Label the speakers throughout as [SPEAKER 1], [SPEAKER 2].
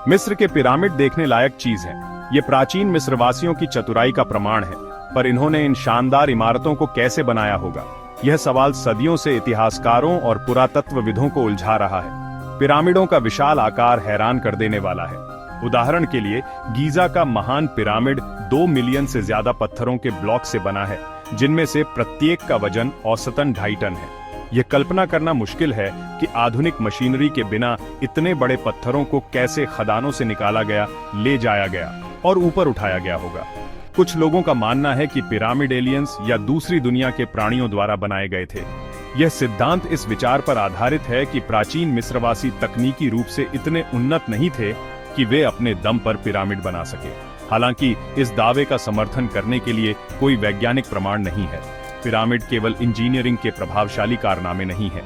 [SPEAKER 1] मिस्र के पिरामिड देखने लायक चीज है। ये प्राचीन मिस्रवासियों की चतुराई का प्रमाण है, पर इन्होंने इन शानदार इमारतों को कैसे बनाया होगा, यह सवाल सदियों से इतिहासकारों और पुरातत्वविदों को उलझा रहा है। पिरामिडों का विशाल आकार हैरान कर देने वाला है। उदाहरण के लिए गीजा का महान पिरामिड 2 मिलियन से ज्यादा पत्थरों के ब्लॉक से बना है, जिनमें से प्रत्येक का वजन औसतन 2.5 टन है। यह कल्पना करना मुश्किल है कि आधुनिक मशीनरी के बिना इतने बड़े पत्थरों को कैसे खदानों से निकाला गया, ले जाया गया और ऊपर उठाया गया होगा। कुछ लोगों का मानना है कि पिरामिड एलियंस या दूसरी दुनिया के प्राणियों द्वारा बनाए गए थे। यह सिद्धांत इस विचार पर आधारित है कि प्राचीन मिस्रवासी तकनीकी रूप से इतने उन्नत नहीं थे कि वे अपने दम पर पिरामिड बना सके। हालांकि इस दावे का समर्थन करने के लिए कोई वैज्ञानिक प्रमाण नहीं है। पिरामिड केवल इंजीनियरिंग के प्रभावशाली कारनामे नहीं है,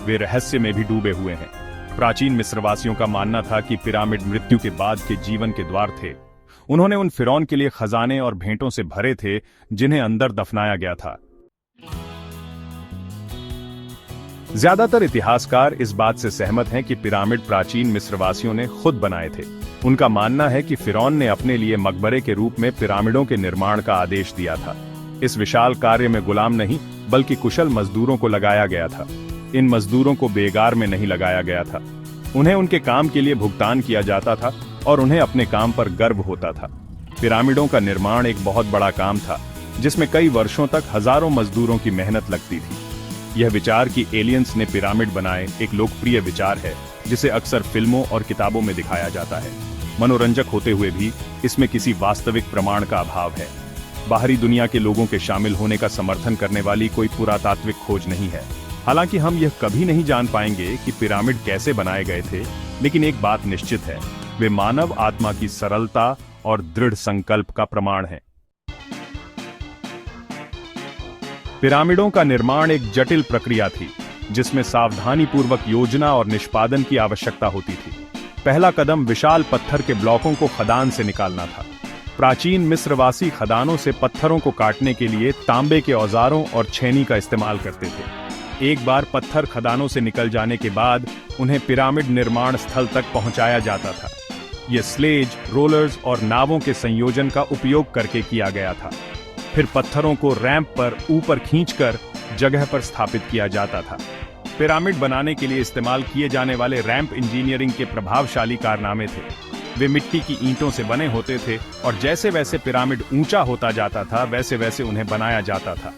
[SPEAKER 1] वे रहस्य में भी डूबे हुए हैं। प्राचीन मिस्रवासियों का मानना था कि पिरामिड मृत्यु के बाद के जीवन के द्वार थे। उन्होंने उन फिरौन के लिए खजाने और भेंटों से भरे थे जिन्हें अंदर दफनाया गया था। ज्यादातर इतिहासकार इस बात से सहमत हैं कि पिरामिड प्राचीन मिस्रवासियों ने खुद बनाए थे। उनका मानना है कि फिरौन ने अपने लिए मकबरे के रूप में पिरामिडों के निर्माण का आदेश दिया था। इस विशाल कार्य में गुलाम नहीं बल्कि कुशल मजदूरों को लगाया गया था। इन मजदूरों को बेगार में नहीं लगाया गया था। उन्हें उनके काम के लिए भुगतान किया जाता था और उन्हें अपने काम पर गर्व होता था। पिरामिडों का निर्माण एक बहुत बड़ा काम था, जिसमें कई वर्षों तक हजारों मजदूरों की मेहनत लगती थी। यह विचार कि एलियंस ने पिरामिड बनाए एक लोकप्रिय विचार है, जिसे अक्सर फिल्मों और किताबों में दिखाया जाता है। मनोरंजक होते हुए भी इसमें किसी वास्तविक प्रमाण का अभाव है। बाहरी दुनिया के लोगों के शामिल होने का समर्थन करने वाली कोई पुरातात्विक खोज नहीं है। हालांकि हम यह कभी नहीं जान पाएंगे कि पिरामिड कैसे बनाए गए थे, लेकिन एक बात निश्चित है, वे मानव आत्मा की सरलता और दृढ़ संकल्प का प्रमाण है। पिरामिडों का निर्माण एक जटिल प्रक्रिया थी, जिसमें सावधानीपूर्वक योजना और निष्पादन की आवश्यकता होती थी। पहला कदम विशाल पत्थर के ब्लॉकों को खदान से निकालना था। प्राचीन मिस्रवासी खदानों से पत्थरों को काटने के लिए तांबे के औजारों और छेनी का इस्तेमाल करते थे। एक बार पत्थर खदानों से निकल जाने के बाद उन्हें पिरामिड निर्माण स्थल तक पहुंचाया जाता था। यह स्लेज, रोलर्स और नावों के संयोजन का उपयोग करके किया गया था। फिर पत्थरों को रैंप पर ऊपर खींचकर जगह पर स्थापित किया जाता था। पिरामिड बनाने के लिए इस्तेमाल किए जाने वाले रैंप इंजीनियरिंग के प्रभावशाली कारनामे थे। वे मिट्टी की ईंटों से बने होते थे और जैसे वैसे पिरामिड ऊंचा होता जाता था, वैसे वैसे उन्हें बनाया जाता था।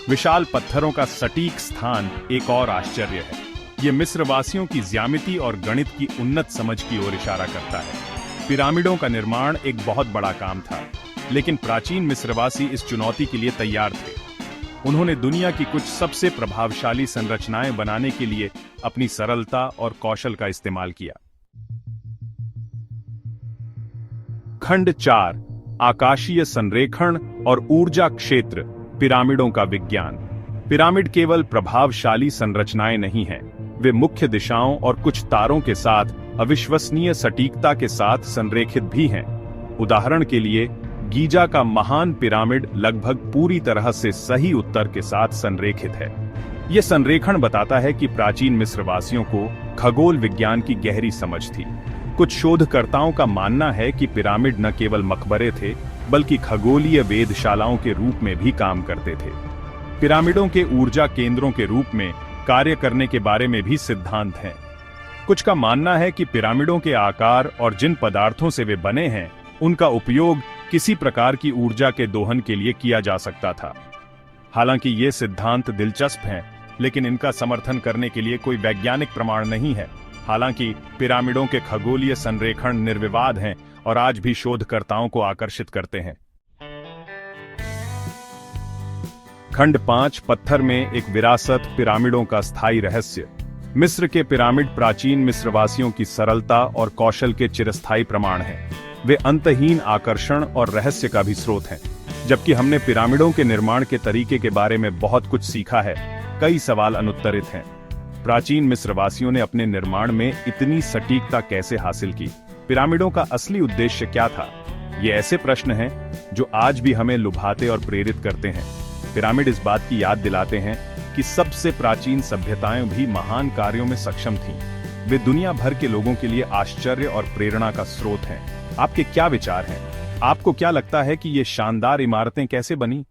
[SPEAKER 1] विशाल पत्थरों का सटीक स्थान एक और आश्चर्य है। ये मिस्रवासियों की ज्यामिति और गणित की उन्नत समझ की ओर इशारा करता है। पिरामिडों का निर्माण एक बहुत बड़ा काम था, लेकिन प्राचीन मिस्रवासी इस चुनौती के लिए तैयार थे। उन्होंने दुनिया की कुछ सबसे प्रभावशाली संरचनाएं बनाने के लिए अपनी सरलता और कौशल का इस्तेमाल किया। खंड 4, आकाशीय संरेखण और ऊर्जा क्षेत्र, पिरामिडों का विज्ञान। पिरामिड केवल प्रभावशाली संरचनाएं नहीं हैं, वे मुख्य दिशाओं और कुछ तारों के साथ अविश्वसनीय सटीकता के साथ संरेखित भी हैं। उदाहरण के लिए गीजा का महान पिरामिड लगभग पूरी तरह से सही उत्तर के साथ संरेखित है। यह संरेखण बताता है कि प्राचीन मिस्रवासियों को खगोल विज्ञान की गहरी समझ थी। कुछ शोधकर्ताओं का मानना है कि पिरामिड न केवल मकबरे थे, बल्कि खगोलीय वेधशालाओं के रूप में भी काम करते थे। पिरामिडों के ऊर्जा केंद्रों के रूप में कार्य करने के बारे में भी सिद्धांत हैं। कुछ का मानना है कि पिरामिडों के आकार और जिन पदार्थों से वे बने हैं, उनका उपयोग किसी प्रकार की ऊर्जा के दोहन के लिए किया जा सकता था। हालांकि ये सिद्धांत दिलचस्प हैं, लेकिन इनका समर्थन करने के लिए कोई वैज्ञानिक प्रमाण नहीं है। हालांकि पिरामिडों के खगोलीय संरेखण निर्विवाद हैं और आज भी शोधकर्ताओं को आकर्षित करते हैं। खंड 5, पत्थर में एक विरासत, पिरामिडों का स्थायी रहस्य। मिस्र के पिरामिड प्राचीन मिस्रवासियों की सरलता और कौशल के चिरस्थायी प्रमाण हैं। वे अंतहीन आकर्षण और रहस्य का भी स्रोत हैं। जबकि हमने पिरामिडों के निर्माण के तरीके के बारे में बहुत कुछ सीखा है, कई सवाल अनुत्तरित हैं। प्राचीन मिस्रवासियों ने अपने निर्माण में इतनी सटीकता कैसे हासिल की? पिरामिडों का असली उद्देश्य क्या था? ये ऐसे प्रश्न हैं जो आज भी हमें लुभाते और प्रेरित करते हैं। पिरामिड इस बात की याद दिलाते हैं कि सबसे प्राचीन सभ्यताएं भी महान कार्यों में सक्षम थीं। वे दुनिया भर के लोगों के लिए आश्चर्य और प्रेरणा का स्रोत हैं। आपके क्या विचार हैं? आपको क्या लगता है कि ये शानदार इमारतें कैसे बनी?